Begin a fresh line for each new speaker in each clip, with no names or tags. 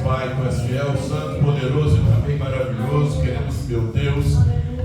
Pai, Tu és fiel, santo, poderoso e também maravilhoso. Queremos, meu Deus,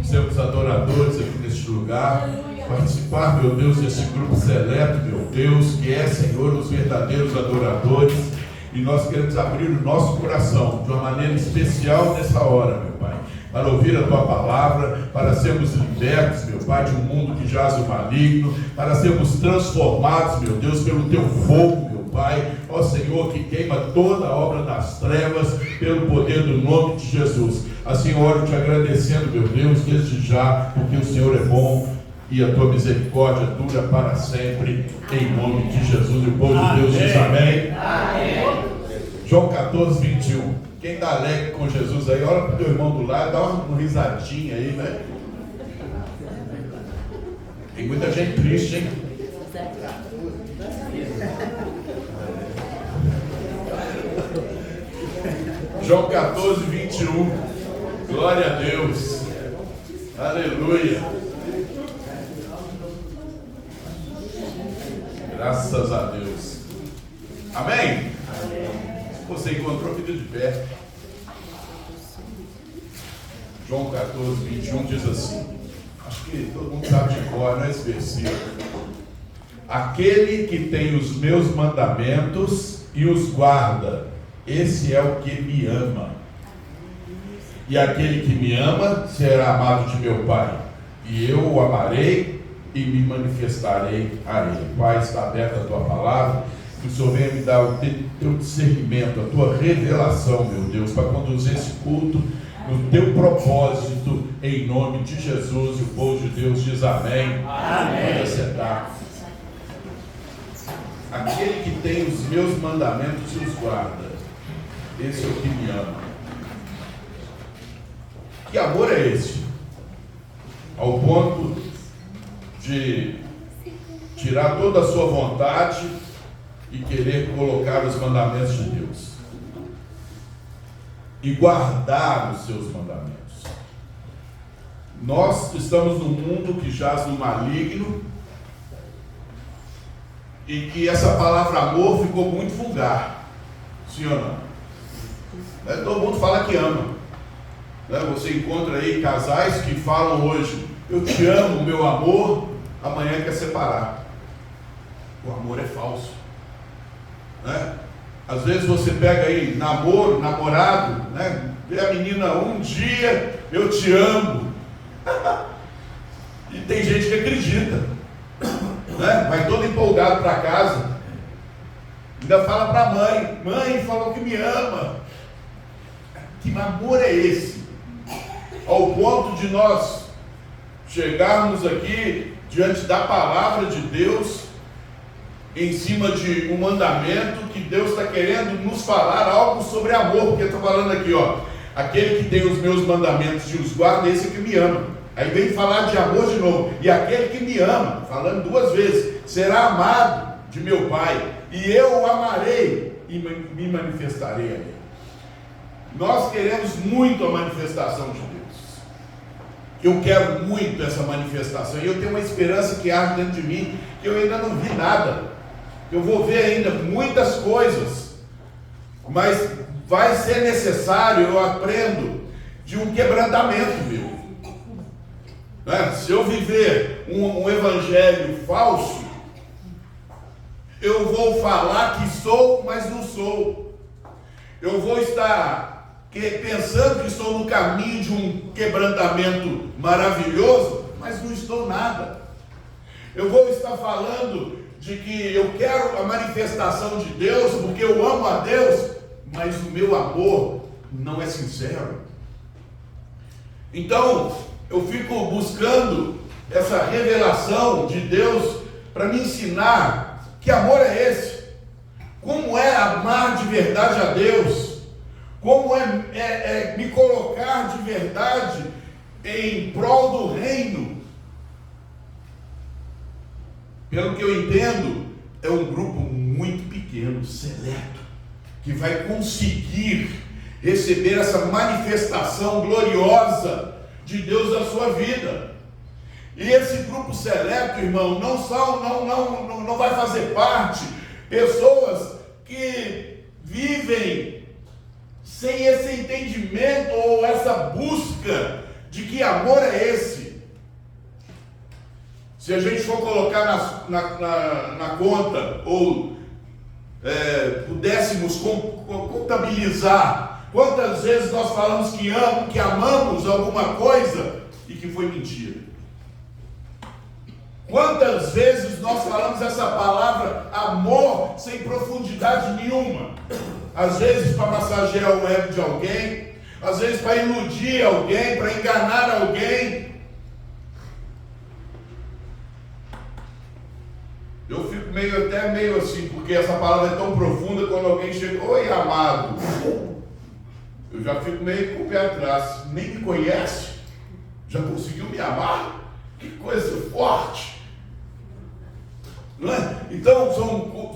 sermos adoradores aqui neste lugar, participar, meu Deus, desse grupo seleto, meu Deus, que é, Senhor, os verdadeiros adoradores. E nós queremos abrir o nosso coração de uma maneira especial nessa hora, meu Pai, para ouvir a Tua palavra, para sermos libertos, meu Pai, de um mundo que jaz o maligno, para sermos transformados, meu Deus, pelo Teu fogo, meu Pai, ó Senhor, que queima toda a obra das trevas, pelo poder do nome de Jesus. Assim oro te agradecendo, meu Deus, desde já, porque o Senhor é bom e a Tua misericórdia dura para sempre, em nome de Jesus. E o povo de Deus diz amém. Amém. João 14, 21. Quem está alegre com Jesus aí, olha para o teu irmão do lado, dá uma risadinha aí, né? Tem muita gente triste, hein? João 14, 21. Glória a Deus. Aleluia. Graças a Deus. Amém? Se você encontrou, fica de pé. João 14, 21 diz assim. Acho que todo mundo sabe de cor, não é esse versículo. Aquele que tem os meus mandamentos e os guarda, esse é o que me ama. E aquele que me ama será amado de meu Pai. E eu o amarei e me manifestarei a ele. Pai, está aberta a Tua palavra. Que o Senhor venha me dar o Teu discernimento, a Tua revelação, meu Deus, para conduzir esse culto no Teu propósito, em nome de Jesus. E o povo de Deus diz amém. Amém. Pode sentar. Aquele que tem os meus mandamentos e os guarda, esse é o que me ama. Que amor é esse? Ao ponto de tirar toda a sua vontade e querer colocar os mandamentos de Deus e guardar os seus mandamentos. Nós estamos num mundo que jaz no maligno e que essa palavra amor ficou muito vulgar, sim ou não? Todo mundo fala que ama. Você encontra aí casais que falam hoje: eu te amo, meu amor, amanhã quer separar. O amor é falso, né? Às vezes você pega aí namoro, namorado, né? Vê a menina um dia, eu te amo. E tem gente que acredita, né? Vai todo empolgado para casa, ainda fala para a mãe: mãe falou que me ama. Que amor é esse? Ao ponto de nós chegarmos aqui diante da palavra de Deus, em cima de um mandamento que Deus está querendo nos falar algo sobre amor, porque está falando aqui, ó, aquele que tem os meus mandamentos e os guarda, esse é que me ama. Aí vem falar de amor de novo, e aquele que me ama, falando duas vezes, será amado de meu Pai, e eu o amarei e me manifestarei a ele. Nós queremos muito a manifestação de Deus. Eu quero muito essa manifestação, e eu tenho uma esperança que arde dentro de mim, que eu ainda não vi nada. Eu vou ver ainda muitas coisas, mas vai ser necessário, eu aprendo, de um quebrantamento meu, né? Se eu viver um evangelho falso, eu vou falar que sou, mas não sou. Eu vou estar pensando que estou no caminho de um quebrantamento maravilhoso, mas não estou nada. Eu vou estar falando de que eu quero a manifestação de Deus, porque eu amo a Deus, mas o meu amor não é sincero. Então, eu fico buscando essa revelação de Deus para me ensinar que amor é esse, como é amar de verdade a Deus, como é me colocar de verdade em prol do reino. Pelo que eu entendo, é um grupo muito pequeno, seleto, que vai conseguir receber essa manifestação gloriosa de Deus na sua vida. E esse grupo seleto, irmão, não vai fazer parte pessoas que vivem sem esse entendimento ou essa busca de que amor é esse. Se a gente for colocar na conta, ou pudéssemos contabilizar quantas vezes nós falamos que amamos alguma coisa e que foi mentira. Quantas vezes nós falamos essa palavra amor sem profundidade nenhuma? Às vezes para massagear o ego de alguém, às vezes para iludir alguém, para enganar alguém. Eu fico até meio assim, porque essa palavra é tão profunda, quando alguém chega, oi amado, eu já fico meio com o pé atrás. Nem me conhece, já conseguiu me amar? Que coisa forte, não é? Então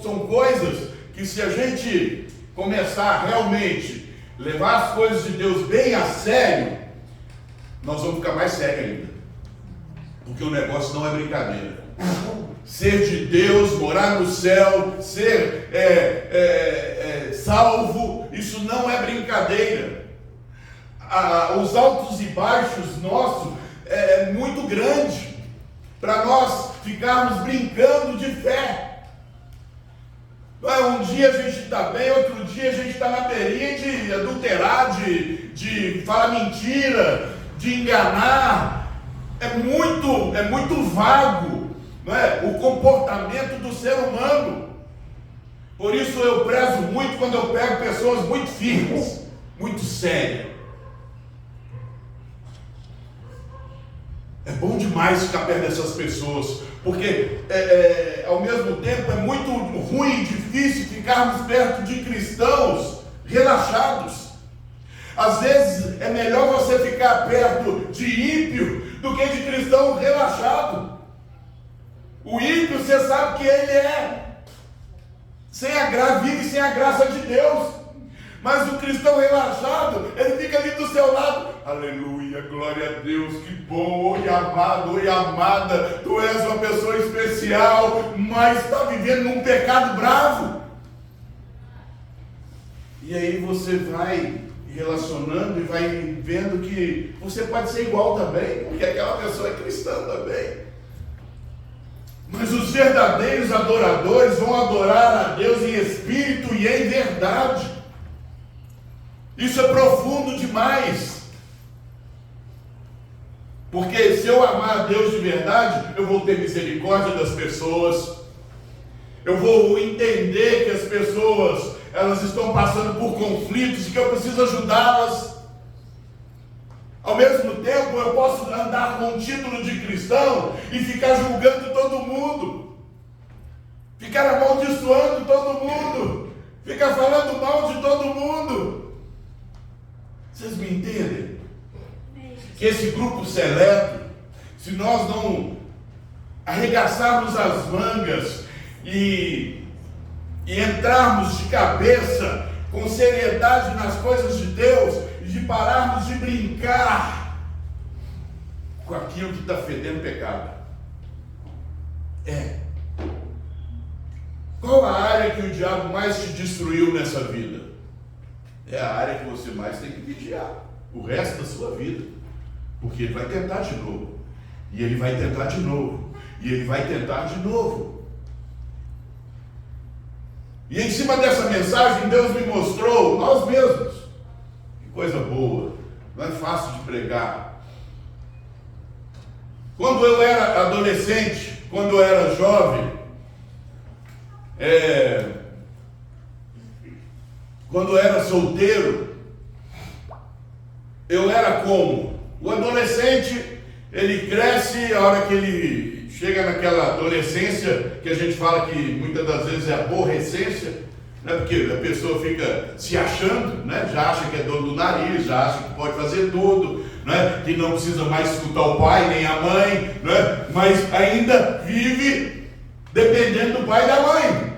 são coisas que, se a gente começar realmente a levar as coisas de Deus bem a sério, nós vamos ficar mais sérios ainda, porque o negócio não é brincadeira. Ser de Deus, morar no céu, ser salvo, isso não é brincadeira. Os altos e baixos nossos é muito grande para nós ficarmos brincando de fé. Um dia a gente está bem, outro dia a gente está na beirinha de adulterar, de falar mentira, de enganar. É muito vago, não é? O comportamento do ser humano. Por isso eu prezo muito quando eu pego pessoas muito firmes, muito sérias. É bom demais ficar perto dessas pessoas, porque ao mesmo tempo é muito ruim e difícil ficarmos perto de cristãos relaxados. Às vezes é melhor você ficar perto de ímpio do que de cristão relaxado. O ímpio, você sabe que ele vive sem a graça de Deus. Mas o cristão relaxado, ele fica ali do seu lado. Aleluia, glória a Deus, que bom, oi amado, oi amada, tu és uma pessoa especial, mas está vivendo num pecado bravo. E aí você vai relacionando e vai vendo que você pode ser igual também, porque aquela pessoa é cristã também. Mas os verdadeiros adoradores vão adorar a Deus em espírito e em verdade. Isso é profundo demais. Porque se eu amar a Deus de verdade, eu vou ter misericórdia das pessoas. Eu vou entender que as pessoas, elas estão passando por conflitos e que eu preciso ajudá-las. Ao mesmo tempo, eu posso andar com um título de cristão e ficar julgando todo mundo, ficar amaldiçoando todo mundo, ficar falando mal de todo mundo. Vocês me entendem? Que esse grupo seleto, se nós não arregaçarmos as mangas e entrarmos de cabeça, com seriedade nas coisas de Deus, e de pararmos de brincar com aquilo que está fedendo pecado. Qual a área que o diabo mais te destruiu nessa vida? É a área que você mais tem que vigiar o resto da sua vida, porque ele vai tentar de novo, e ele vai tentar de novo, e ele vai tentar de novo. E em cima dessa mensagem, Deus me mostrou nós mesmos. Que coisa boa, não é fácil de pregar. Quando eu era adolescente, quando eu era jovem, quando eu era solteiro, eu era como? O adolescente, ele cresce, a hora que ele chega naquela adolescência, que a gente fala que muitas das vezes é aborrecência, né? Porque a pessoa fica se achando, né? Já acha que é dono do nariz, já acha que pode fazer tudo, né? Que não precisa mais escutar o pai nem a mãe, né? Mas ainda vive dependendo do pai e da mãe,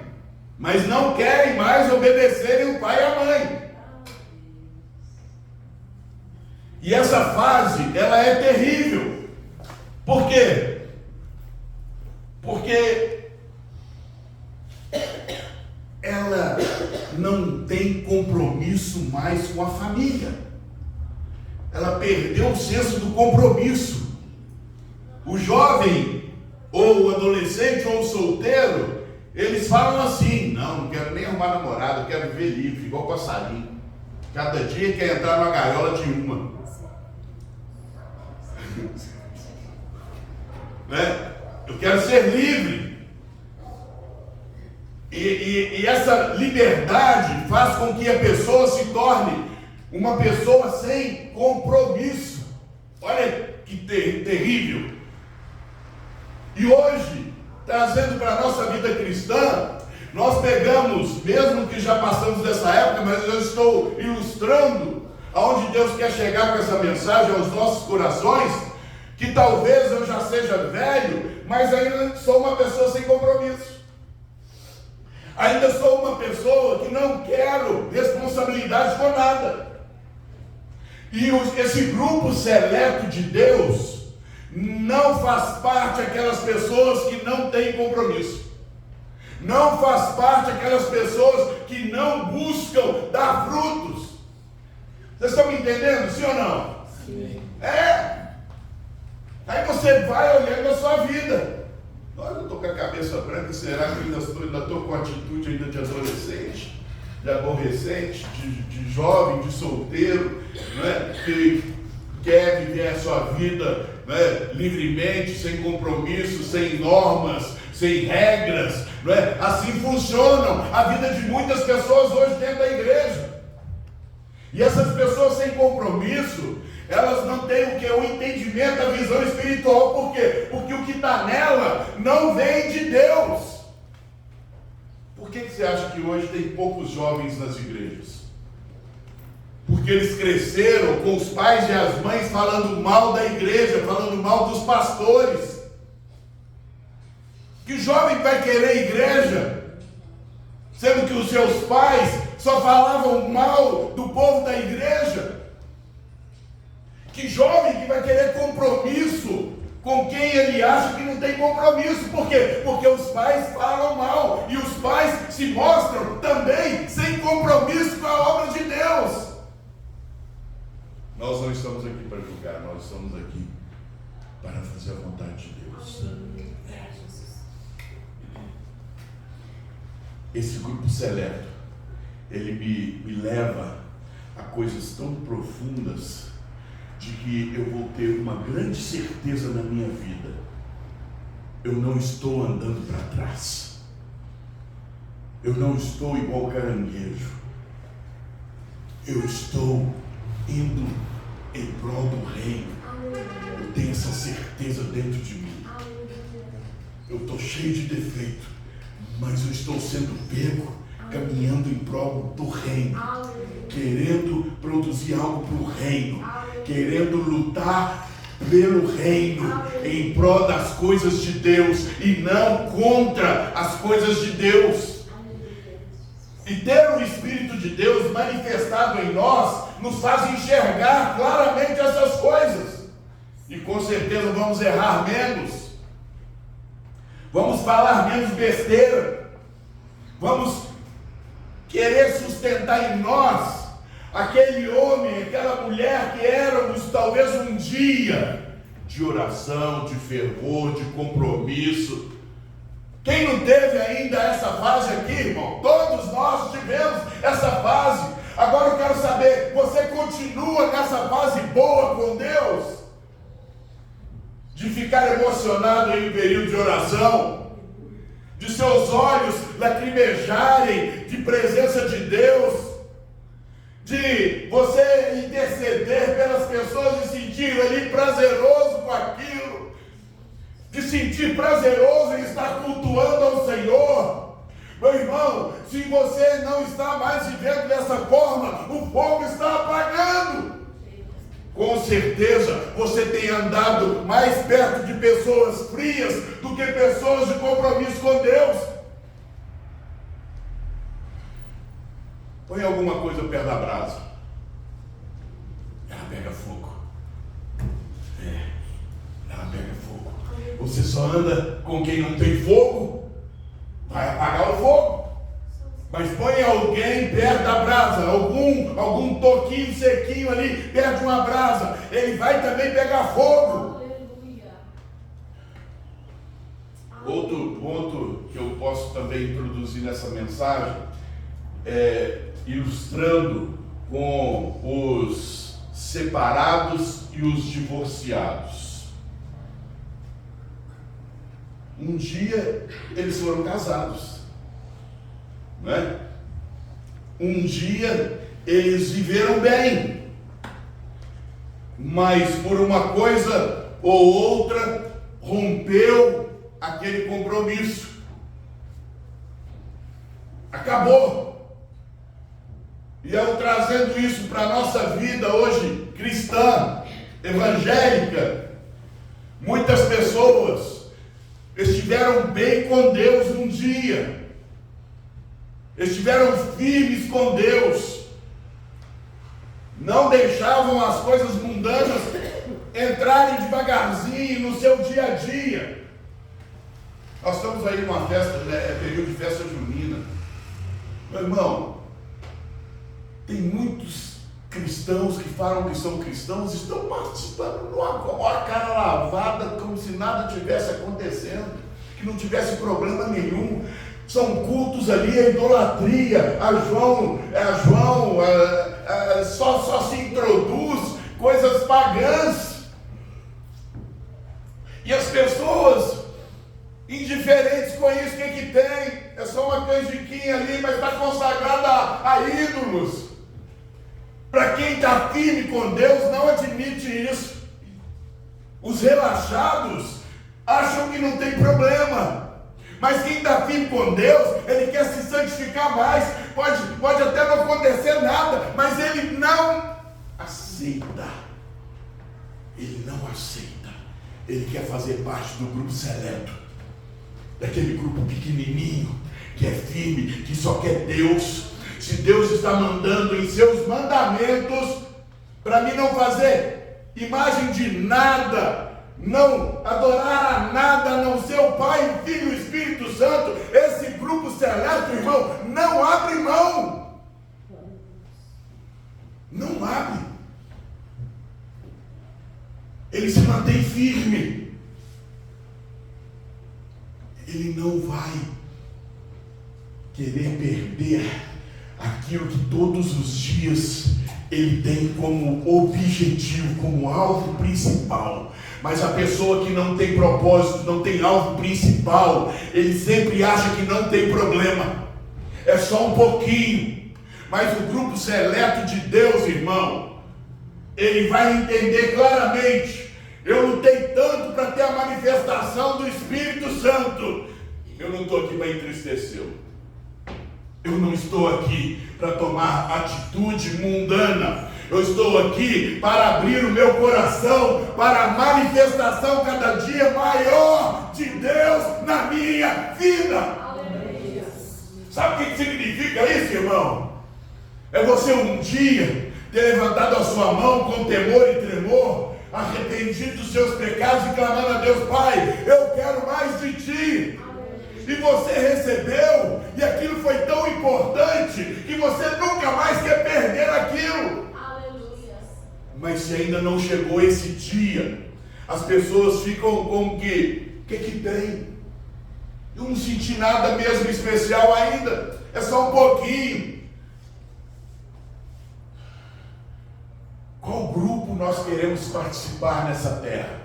mas não querem mais obedecerem o pai e a mãe. E essa fase, ela é terrível. Por quê? Porque ela não tem compromisso mais com a ela perdeu o senso do compromisso. O jovem, ou o adolescente, ou o solteiro, eles falam assim: não quero nem arrumar namorado, eu quero viver livre, igual passarinho. Cada dia quer entrar numa gaiola de uma. Né? Eu quero ser livre. E essa liberdade faz com que a pessoa se torne uma pessoa sem compromisso. Olha que terrível. E hoje, trazendo para a nossa vida cristã, nós pegamos, mesmo que já passamos dessa época, mas eu estou ilustrando aonde Deus quer chegar com essa mensagem aos nossos corações, que talvez eu já seja velho, mas ainda sou uma pessoa sem compromisso. Ainda sou uma pessoa que não quero responsabilidade com nada. E esse grupo seleto de Deus não faz parte aquelas pessoas que não têm compromisso. Não faz parte aquelas pessoas que não buscam dar frutos. Vocês estão me entendendo, sim ou não? Sim. Aí você vai olhando a sua vida. Olha, eu estou com a cabeça branca, será que eu ainda estou com atitude ainda de adolescente, de aborrecente, de jovem, de solteiro, né, que quer viver a sua vida, né, livremente, sem compromisso, sem normas, sem regras, não é? Assim funcionam a vida de muitas pessoas hoje dentro da igreja. E essas pessoas sem compromisso, elas não têm o que? O entendimento, a visão espiritual. Por quê? Porque o que está nela não vem de Deus. Por que você acha que hoje tem poucos jovens nas igrejas? Porque eles cresceram com os pais e as mães falando mal da igreja, falando mal dos pastores. Que jovem vai querer igreja, sendo que os seus pais só falavam mal do povo da igreja? Que jovem que vai querer compromisso com quem ele acha que não tem compromisso? Por quê? Porque os pais falam mal, e os pais se mostram também sem compromisso com a obra de Deus. Nós não estamos aqui para julgar, nós estamos aqui para fazer a vontade de Deus. Esse grupo seleto, ele me leva a coisas tão profundas, de que eu vou ter uma grande certeza na minha vida: eu não estou andando para trás, eu não estou igual caranguejo, eu estou indo em prol do reino. Eu tenho essa certeza dentro de mim. Eu estou cheio de defeito, mas eu estou sendo pego caminhando em prol do reino, querendo produzir algo para o reino, querendo lutar pelo reino, em prol das coisas de Deus e não contra as coisas de Deus. E ter o Espírito de Deus manifestado em nós nos faz enxergar claramente essas coisas, e com certeza vamos errar menos, vamos falar menos besteira, vamos querer sustentar em nós aquele homem, aquela mulher que éramos talvez um dia, de oração, de fervor, de compromisso. Quem não teve ainda essa fase aqui, irmão? Todos nós tivemos essa fase. Agora eu quero saber, você continua nessa fase boa com Deus? De ficar emocionado em um período de oração? De seus olhos lacrimejarem de presença de Deus? De você interceder pelas pessoas e sentir ali prazeroso com aquilo? De sentir prazeroso em estar cultuando ao Senhor? Meu irmão, se você não está mais vivendo dessa forma, o fogo está apagando. Com certeza você tem andado mais perto de pessoas frias do que pessoas de compromisso com Deus. Põe alguma coisa perto da brasa, ela pega fogo. Ela pega fogo. Você só anda com quem não tem fogo, vai apagar o fogo. Mas põe alguém alguém perto da brasa, algum toquinho sequinho ali perto de uma brasa, ele vai também pegar fogo. Outro ponto que eu posso também introduzir nessa mensagem é ilustrando com os separados e os divorciados. Um dia eles foram casados, né? Um dia eles viveram bem, mas por uma coisa ou outra rompeu aquele compromisso, acabou. E eu trazendo isso para a nossa vida hoje, cristã, evangélica, muitas pessoas estiveram bem com Deus um dia, estiveram firmes com Deus, não deixavam as coisas mundanas entrarem devagarzinho no seu dia a dia. Nós estamos aí numa festa, é período de festa junina. Meu irmão, tem muitos cristãos que falam que são cristãos, estão participando numa cara lavada, como se nada tivesse acontecendo, que não tivesse problema nenhum. São cultos ali, a idolatria, só se introduz coisas pagãs. E as pessoas indiferentes com isso, o que tem? É só uma canjiquinha ali, mas está consagrada a ídolos. Para quem está firme com Deus, não admite isso. Os relaxados acham que não tem problema, mas quem está firme com Deus, ele quer se santificar mais. Pode até não acontecer nada, mas ele não aceita. Ele não aceita. Ele quer fazer parte do grupo seleto, daquele grupo pequenininho, que é firme, que só quer Deus. Se Deus está mandando em seus mandamentos, para mim não fazer imagem de nada, não adorar a nada, a não ser o Pai, o Filho e o Espírito Santo, esse grupo seleto, irmão, não abre mão. Não abre. Ele se mantém firme. Ele não vai querer perder aquilo que todos os dias ele tem como objetivo, como alvo principal. Mas a pessoa que não tem propósito, não tem alvo principal, ele sempre acha que não tem problema, é só um pouquinho. Mas o grupo seleto de Deus, irmão, ele vai entender claramente: eu lutei tanto para ter a manifestação do Espírito Santo, eu não estou aqui para entristecê-lo. Eu não estou aqui para tomar atitude mundana. Eu estou aqui para abrir o meu coração para a manifestação cada dia maior de Deus na minha vida. Aleluia. Sabe o que significa isso, irmão? É você um dia ter levantado a sua mão com temor e tremor, arrependido dos seus pecados e clamando a Deus: Pai, eu quero mais de Ti. E você recebeu, e aquilo foi tão importante que você nunca mais quer perder aquilo. Aleluia. Mas se ainda não chegou esse dia, as pessoas ficam com que tem? Eu não senti nada mesmo especial ainda, é só um pouquinho. Qual grupo nós queremos participar nessa terra?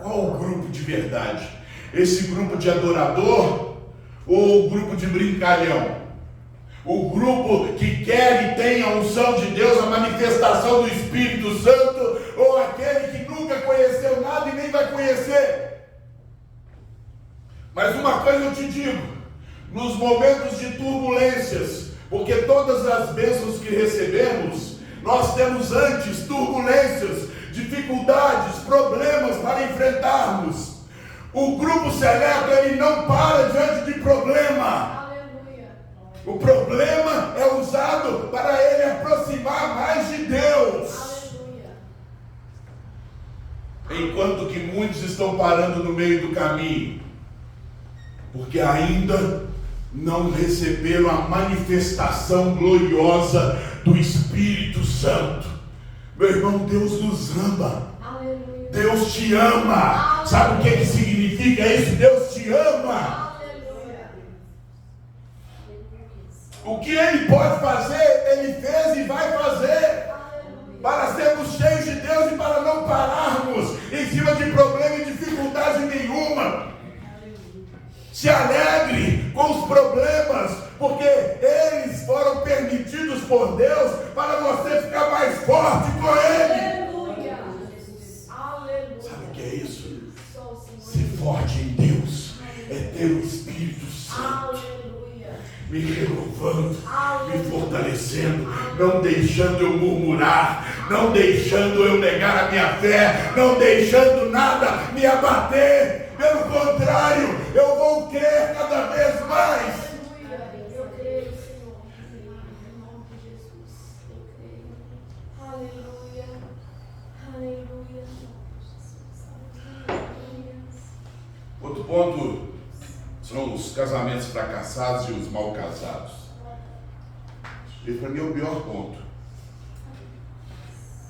Qual o grupo de verdade? Esse grupo de adorador ou o grupo de brincalhão? O grupo que quer e tem a unção de Deus, a manifestação do Espírito Santo, ou aquele que nunca conheceu nada e nem vai conhecer? Mas uma coisa eu te digo: nos momentos de turbulências, porque todas as bênçãos que recebemos, nós temos antes turbulências, dificuldades, problemas para enfrentarmos. O grupo seleto, ele não para diante de problema. Aleluia. O problema é usado para ele aproximar mais de Deus. Aleluia. Enquanto que muitos estão parando no meio do caminho, porque ainda não receberam a manifestação gloriosa do Espírito Santo. Meu irmão, Deus nos ama.
Aleluia.
Deus te ama. Aleluia. Sabe o que significa isso? Deus te ama.
Aleluia.
O que Ele pode fazer, Ele fez e vai fazer.
Aleluia.
Para sermos cheios de Deus e para não pararmos em cima de problema e dificuldade nenhuma. Se alegre com os problemas, porque eles foram permitidos por Deus para você ficar mais forte com Ele.
Aleluia. Aleluia.
Sabe o que é isso? Ser forte em Deus é ter o Espírito Santo me renovando, me fortalecendo, não deixando eu murmurar, não deixando eu negar a minha fé, não deixando nada me abater. Pelo contrário, eu vou crer cada vez mais.
Eu creio, Senhor, em nome de Jesus. Eu creio. Aleluia. Aleluia.
Outro ponto são os casamentos fracassados e os mal casados. Esse para mim é o pior ponto.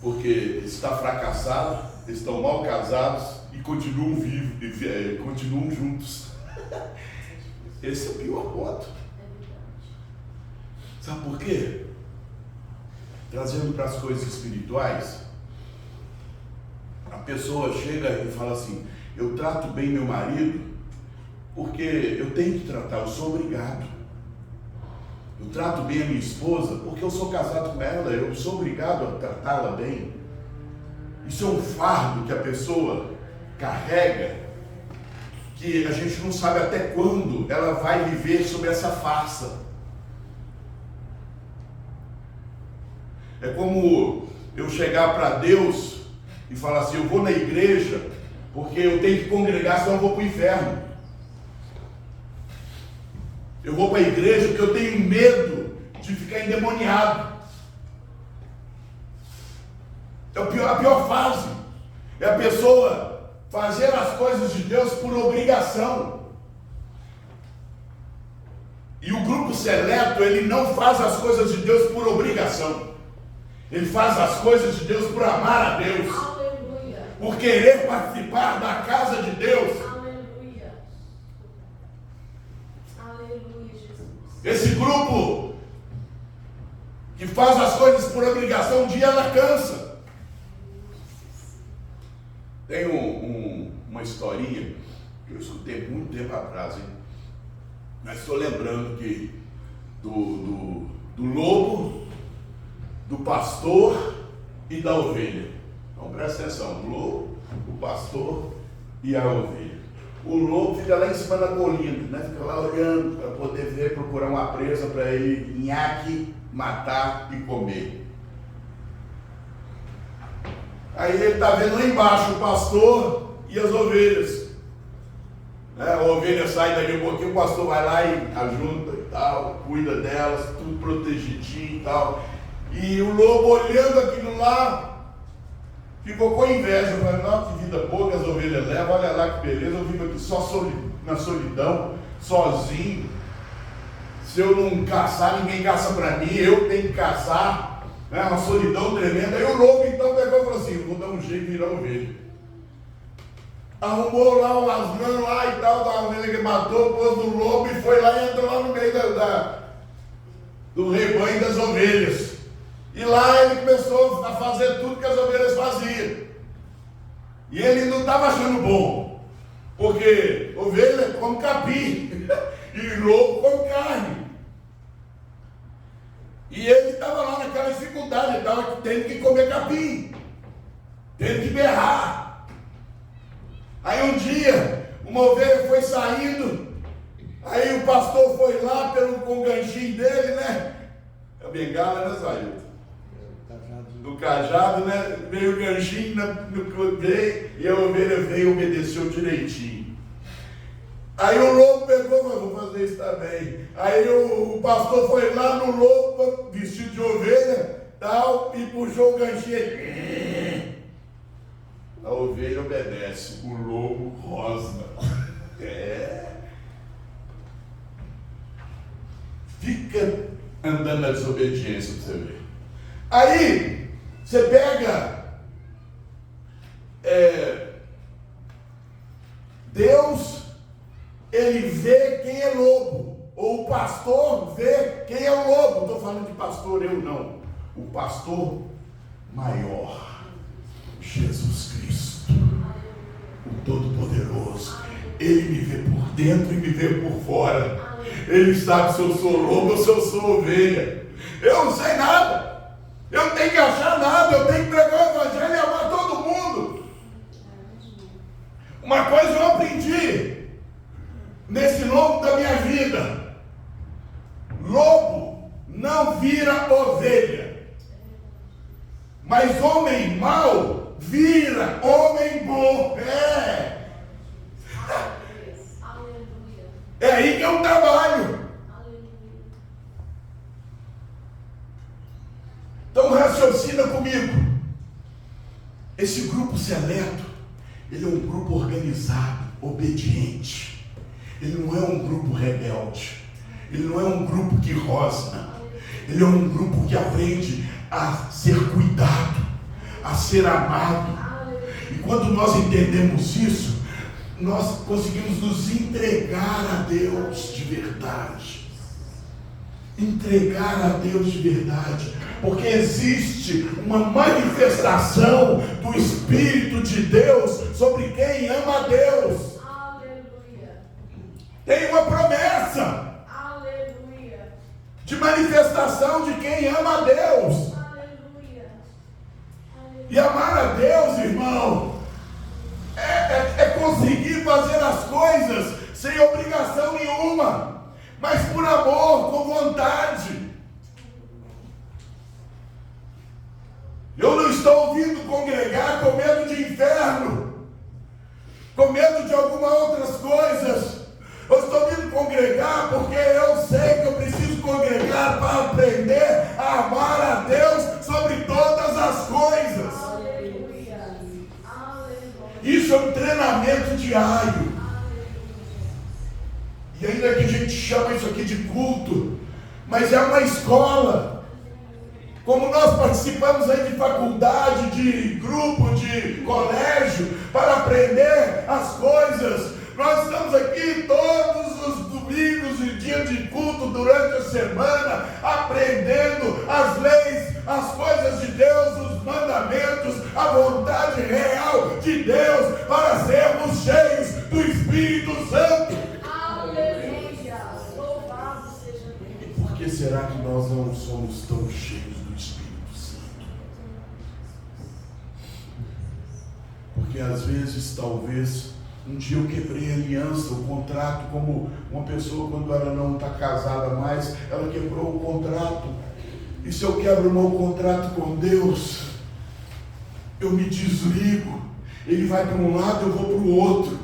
Porque está fracassado, estão mal casados e continuam vivos, continuam juntos. Esse é o pior ponto. Sabe por quê? Trazendo para as coisas espirituais, a pessoa chega e fala assim: eu trato bem meu marido porque eu tenho que tratar, eu sou obrigado. Eu trato bem a minha esposa porque eu sou casado com ela, eu sou obrigado a tratá-la bem. Isso é um fardo que a pessoa carrega, que a gente não sabe até quando ela vai viver sobre essa farsa. É como eu chegar para Deus e falar assim: eu vou na igreja porque eu tenho que congregar, senão eu vou para o inferno. Eu vou para a igreja porque eu tenho medo de ficar endemoniado. É a pior fase. É a pessoa fazer as coisas de Deus por obrigação. E o grupo seleto, ele não faz as coisas de Deus por obrigação. Ele faz as coisas de Deus por amar a Deus.
Aleluia.
Por querer participar da casa de Deus.
Aleluia. Aleluia, Jesus.
Esse grupo que faz as coisas por obrigação, um dia ela cansa. Tem uma historinha que eu escutei muito tempo atrás, hein? Mas estou lembrando que do lobo, do pastor e da ovelha. Então presta atenção: o lobo, o pastor e a ovelha. O lobo fica lá em cima da colina, né? Fica lá olhando para poder ver, procurar uma presa para ele nhaque, matar e comer. Aí ele está vendo lá embaixo o pastor e as ovelhas. A ovelha sai dali um pouquinho, o pastor vai lá e ajunta e tal, cuida delas, tudo protegidinho e tal. E o lobo, olhando aquilo lá, ficou com inveja. Falei: nossa, que vida boa que as ovelhas levam, olha lá que beleza, eu vivo aqui só na solidão, sozinho. Se eu não caçar, ninguém caça para mim, eu tenho que caçar. É uma solidão tremenda. Aí o lobo então pegou e falou assim: vou dar um jeito de virar ovelha. Arrumou lá um asnão lá e tal, da ovelha que matou, pôs do lobo e foi lá e entrou lá no meio do rebanho das ovelhas. E lá ele começou a fazer tudo que as ovelhas faziam. E ele não estava achando bom, porque ovelha come capim e lobo come carne. E ele estava lá naquela dificuldade, ele estava tendo que comer capim, tendo que berrar. Aí um dia, uma ovelha foi saindo, aí o pastor foi lá com o ganchinho dele, né? A bengala, né, saiu? Do cajado, né? Veio o ganchinho, veio, e a ovelha veio e obedeceu direitinho. Aí o lobo pegou, mas vou fazer isso também. Aí o pastor foi lá no lobo, vestido de ovelha, tal, e puxou o ganchinho. A ovelha obedece, o lobo rosna. Fica andando na desobediência para você ver. Aí, você pega Deus, ele vê quem é lobo. Ou o pastor vê quem é o lobo. Não estou falando de pastor, eu não. O pastor maior, Jesus Cristo, o Todo-Poderoso. Ele me vê por dentro e me vê por fora. Ele sabe se eu sou lobo ou se eu sou ovelha. Eu não sei nada. Eu não tenho que achar nada. Eu tenho que pregar o evangelho e amar todo mundo. Uma coisa eu aprendi nesse longo da minha vida: lobo não vira ovelha, mas homem mau vira homem bom. É aí que eu trabalho. Então raciocina comigo. Esse grupo seleto, ele é um grupo organizado, obediente. Ele não é um grupo rebelde. Ele não é um grupo que rosna. Ele é um grupo que aprende a ser cuidado, a ser amado. E quando nós entendemos isso, nós conseguimos nos entregar a Deus de verdade. Entregar a Deus de verdade. Porque existe uma manifestação do Espírito de Deus sobre quem ama a Deus.
Aleluia.
Tem uma promessa.
Aleluia.
De manifestação de quem ama a Deus.
Aleluia.
E amar a Deus, irmão, é conseguir fazer as coisas sem obrigação nenhuma, mas por amor, com vontade. Eu não estou vindo congregar com medo de inferno, com medo de algumas outras coisas. Eu estou vindo congregar porque eu sei que eu preciso congregar para aprender a amar a Deus sobre todas as coisas.
Aleluia. Aleluia.
Isso é um treinamento diário. E ainda que a gente chama isso aqui de culto, mas é uma escola. Como nós participamos aí de faculdade, de grupo, de colégio, para aprender as coisas. Nós estamos aqui todos os domingos e dia de culto durante a semana, aprendendo as leis, as coisas de Deus, os mandamentos, a vontade real de Deus, para sermos cheios do Espírito Santo.
Aleluia. Louvado seja Deus.
E por que será que nós não somos tão cheios do Espírito Santo? Porque às vezes, talvez, um dia eu quebrei a aliança, o contrato, como uma pessoa quando ela não está casada mais, ela quebrou o contrato. E se eu quebro o meu contrato com Deus, eu me desligo. Ele vai para um lado, eu vou para o outro.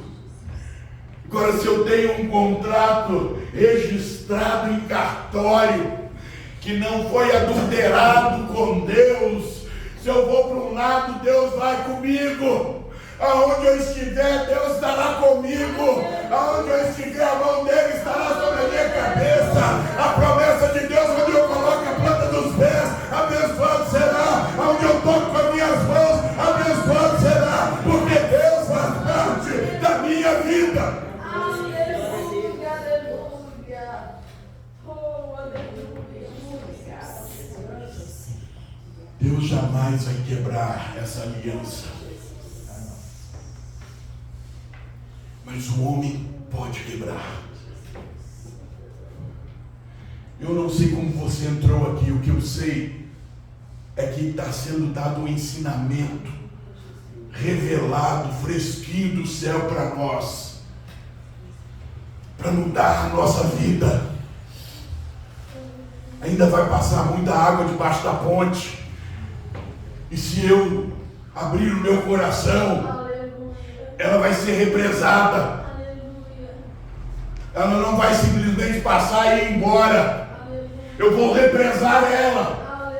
Agora, se eu tenho um contrato registrado em cartório, que não foi adulterado com Deus, se eu vou para um lado, Deus vai comigo. Aonde eu estiver, Deus estará comigo. Aonde eu estiver, a mão dele estará sobre a minha cabeça. A promessa de Deus, onde eu coloco a planta dos pés, abençoado será. Aonde eu toco com as minhas mãos, abençoado será. Porque Deus faz parte da minha vida.
Aleluia, aleluia. Oh, aleluia.
Deus jamais vai quebrar essa aliança. Mas o homem pode quebrar. Eu não sei como você entrou aqui. O que eu sei é que está sendo dado um ensinamento revelado, fresquinho do céu para nós, para mudar a nossa vida. Ainda vai passar muita água debaixo da ponte. E se eu abrir o meu coração, ela vai ser represada. Ela não vai simplesmente passar e ir embora. Eu vou represar ela.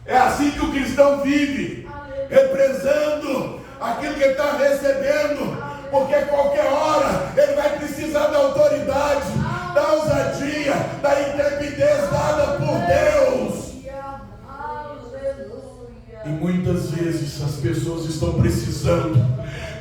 É assim que o cristão vive, represando aquilo que ele está recebendo, porque qualquer hora ele vai precisar da autoridade, da ousadia, da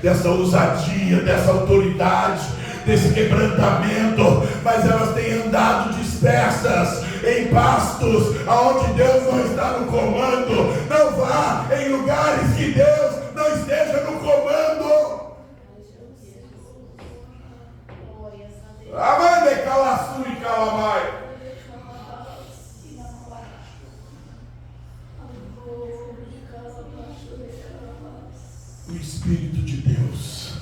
dessa ousadia, dessa autoridade, desse quebrantamento, mas elas têm andado dispersas em pastos aonde Deus não está no comando. Não vá em lugares que Deus não esteja no comando. Amanda calaçu e calamai. O Espírito de Deus,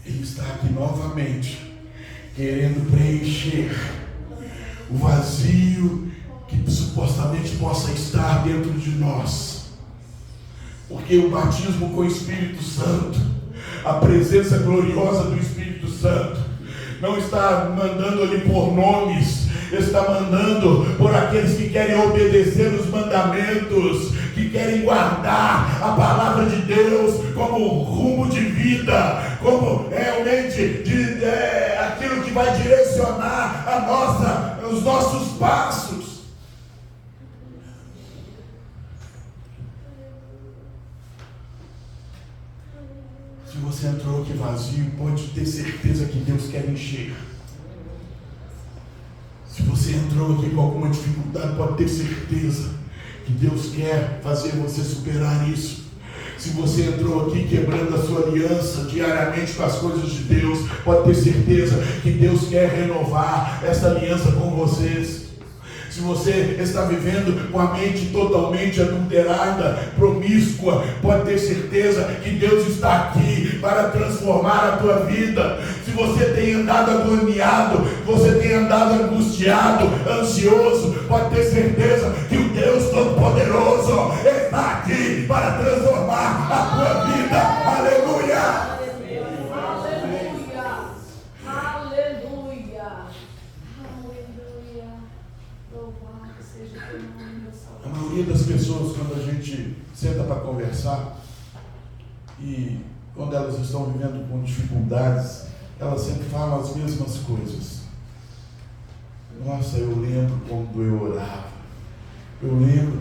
Ele está aqui novamente, querendo preencher o vazio que supostamente possa estar dentro de nós. Porque o batismo com o Espírito Santo, a presença gloriosa do Espírito Santo, não está mandando ali por nomes, está mandando por aqueles que querem obedecer os mandamentos, que querem guardar a palavra de Deus como rumo de vida, como realmente aquilo que vai direcionar os nossos passos. Se você entrou aqui vazio, pode ter certeza que Deus quer encher. Se você entrou aqui com alguma dificuldade, pode ter certeza que Deus quer fazer você superar isso. Se você entrou aqui quebrando a sua aliança diariamente com as coisas de Deus, pode ter certeza que Deus quer renovar essa aliança com vocês. Se você está vivendo com a mente totalmente adulterada, promíscua, pode ter certeza que Deus está aqui para transformar a tua vida. Se você tem andado agoniado, você tem andado angustiado, ansioso, pode ter certeza que o Deus Todo-Poderoso está aqui para transformar a tua vida. Aleluia! A maioria das pessoas, quando a gente senta para conversar e quando elas estão vivendo com dificuldades, elas sempre falam as mesmas coisas. Nossa, eu lembro quando eu orava, eu lembro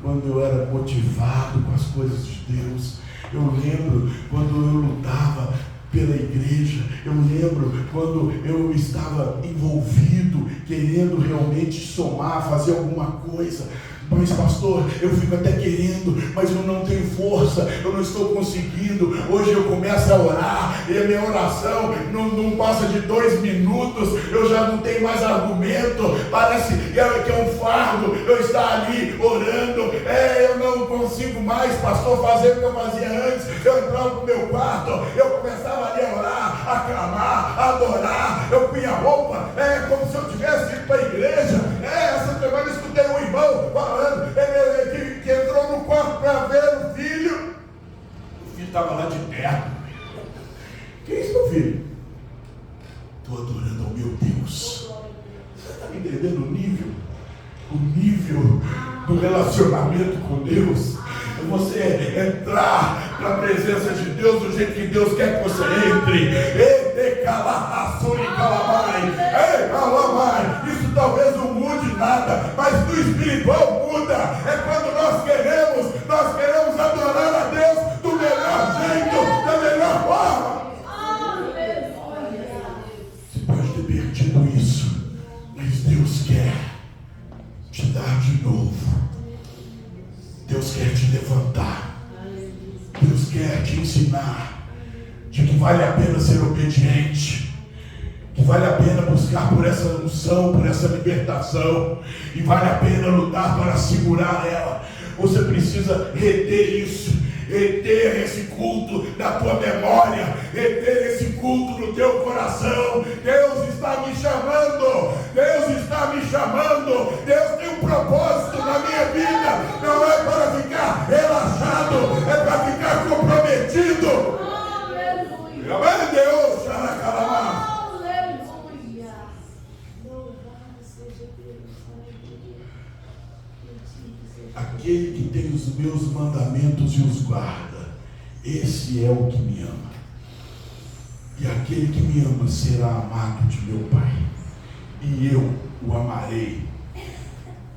quando eu era motivado com as coisas de Deus, eu lembro quando eu lutava pela igreja, eu lembro quando eu estava envolvido, querendo realmente somar, fazer alguma coisa. Mas pastor, eu fico até querendo, mas eu não tenho força, eu não estou conseguindo. Hoje eu começo a orar e a minha oração não passa de 2 minutos, eu já não tenho mais argumento, parece que é um fardo eu estar ali orando. Eu não consigo mais, pastor, fazer o que eu fazia antes. Eu entrava no meu quarto, eu começava ali a orar, a clamar, a adorar, eu punha roupa, como se eu tivesse ido para a igreja. Essa semana eu escutei um irmão falando que entrou no quarto para ver o filho estava lá de terno. Que é isso, meu filho? Estou adorando ao meu Deus. Você está entendendo o nível? O nível do relacionamento com Deus é você entrar na presença de Deus do jeito que Deus quer que você entre. Isso talvez não mude nada, mas no espiritual muda. É quando nós queremos adorar a Deus do melhor jeito, da melhor forma. Você pode ter perdido isso, mas Deus quer te dar de novo. Deus quer te levantar. Deus quer te ensinar de que vale a pena ser obediente, que vale a pena buscar por essa unção, por essa libertação, e vale a pena lutar para segurar ela. Você precisa reter isso, reter esse culto na tua memória, reter esse culto no teu coração. Deus está me chamando, Deus está me chamando, Deus tem um propósito na minha vida, não é para ficar relaxado, é para ficar comprometido. Amém, Deus, xaracalamá. Aquele que tem os meus mandamentos e os guarda, esse é o que me ama. E aquele que me ama será amado de meu Pai, e eu o amarei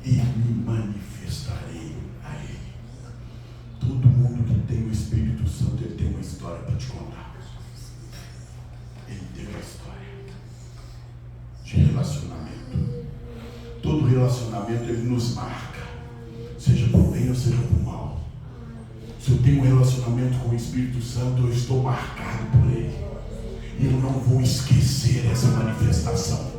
e me manifestarei a ele. Todo mundo que tem o Espírito Santo, ele tem uma história para te contar. Ele tem uma história de relacionamento. Todo relacionamento ele nos marca, seja por bem ou seja por mal. Se eu tenho um relacionamento com o Espírito Santo, eu estou marcado por ele. E eu não vou esquecer essa manifestação,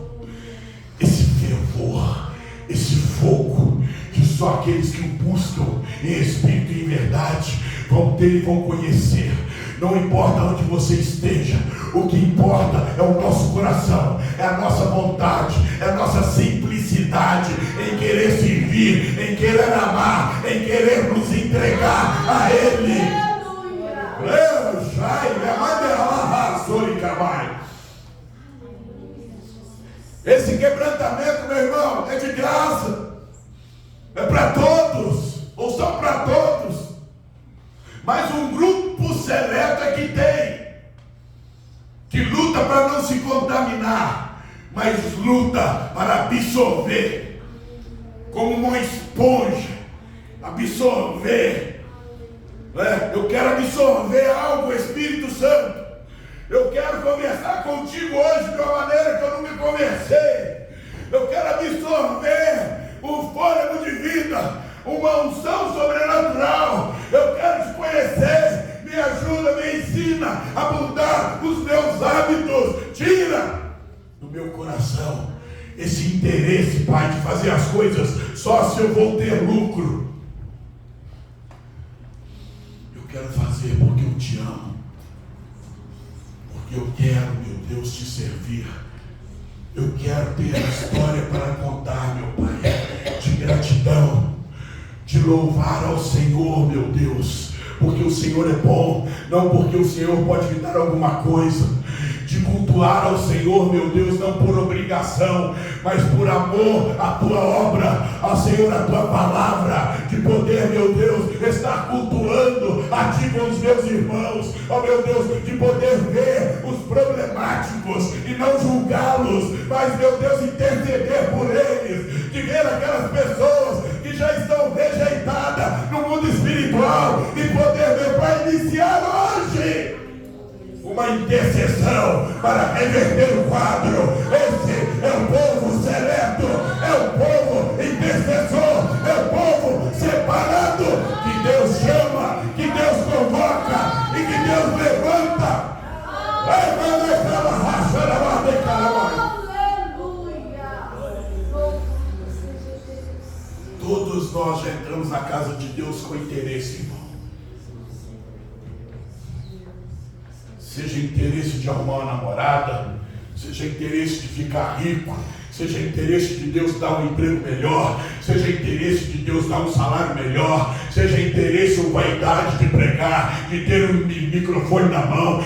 esse fervor, esse fogo, que só aqueles que o buscam em espírito e em verdade vão ter e vão conhecer. Não importa onde você esteja, o que importa é o nosso coração, é a nossa vontade, é a nossa simplicidade em querer servir, em querer amar, em querer nos entregar a Ele. Esse quebrantamento, meu irmão, é de graça, é para todos, ou são para todos, mas um grupo seleto é que luta para não se contaminar, mas luta para absorver, como uma esponja, absorver. Eu quero absorver algo, Espírito Santo. Eu quero conversar contigo hoje de uma maneira que eu nunca conversei. Eu quero absorver um fôlego de vida, uma unção sobrenatural. Eu quero te conhecer. Me ajuda, me ensina a mudar os meus hábitos. Tira do meu coração esse interesse, Pai, de fazer as coisas só se eu vou ter lucro. Eu quero fazer porque eu te amo. Porque eu quero, meu Deus, te servir. Eu quero ter a história para contar, meu Pai, de gratidão, de louvar ao Senhor, meu Deus, porque o Senhor é bom, não porque o Senhor pode me dar alguma coisa. De cultuar ao Senhor, meu Deus, não por obrigação, mas por amor à tua obra, ao Senhor, à tua palavra, de poder, meu Deus, estar cultuando a ti com os meus irmãos, ó meu Deus, de poder ver os problemáticos e não julgá-los, mas, meu Deus, interceder por eles, de ver aquelas pessoas que já estão rejeitadas no mundo espiritual e poder, meu Pai, iniciar hoje uma intercessão para reverter o quadro. Esse é o povo seleto, é o povo intercessor, é o povo separado, que Deus chama, que Deus convoca e que Deus levanta. Todos nós já entramos na casa de Deus com interesse, irmão. Seja interesse de arrumar uma namorada, seja interesse de ficar rico, seja interesse de Deus dar um emprego melhor, seja interesse de Deus dar um salário melhor, seja interesse ou vaidade de pregar, de ter um microfone na mão,